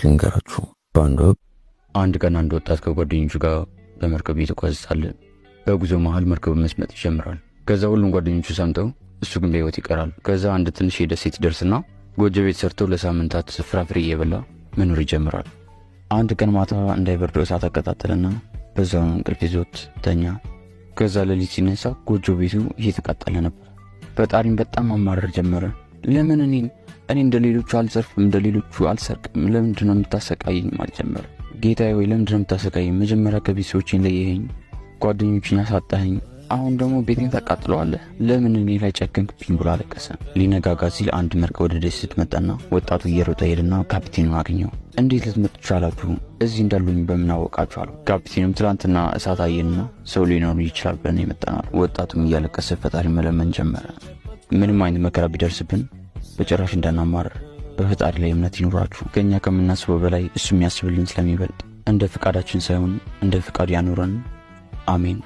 ልንገራችሁ። በአንድ ወቅት አንድ ቀን አንድ ወጣት ከጓደኞቹ ጋር በመርከብ እየተጓዘ ሳለ በጉዞ መሃል መርከቡ መስመጥ ይጀምራል። ከዛ ሁሉም ጓደኞቹ ሰምተው እሱ ግን በሕይወት ይቀራል። ከዛ አንድ ትንሽ የደሴት ይደርስና ጎጆ ቤት ሰርተው ለሳምንታት ፍራፍሬ እየበላ መኖር ይጀምራል። አንድ ቀን ማታ እንዳይበርደው እሳት አቀጣጠለና በዛው እንቅልፍ ይዞት ተኛ። ከዛ ሌሊት ሲነሳ ጎጆ ቤቱ እየተቃጠለ ነበር። ፈጣሪም በጣም ማማረር ጀመረ። ለምን እኔ እንደሌሎቹ አልዘርፍም፣ እንደሌሎቹ አልሰርቅም፣ ለምንድነው የምታሰቃየኝ ማለት ጀመረ። ጌታዬ ሆይ ለምንድነው የምታሰቃየኝ? መጀመሪያ ከቤተሰቦቼን ለየኸኝ፣ ጓደኞቼን ያሳጣኸኝ፣ አሁን ደግሞ ቤቴን ታቃጥለዋለህ፣ ለምን እኔ ላይ ጨከንክብኝ ብሎ አለቀሰ። ሊነጋጋ ሲል አንድ መርከብ ወደ ደሴት መጣና ወጣቱ እየሮጠ ሄደና ካፒቴኑን አገኘው። እንዴት ልትመጡ ቻላችሁ? እዚህ እንዳሉኝ በምን አወቃችሁ አለው። ካፒቴኑም ትላንትና እሳት አየንና ሰው ሊኖሩ ይችላል ብለን የመጣናል። ወጣቱም እያለቀሰ ፈጣሪ መለመን ጀመረ። ምንም አይነት መከራ ቢደርስብን በጭራሽ እንዳናማረር፣ በፈጣሪ ላይ እምነት ይኑራችሁ። ከኛ ከምናስበው በላይ እሱ የሚያስብልን ስለሚበልጥ እንደ ፍቃዳችን ሳይሆን እንደ ፍቃዱ ያኑረን። አሜን።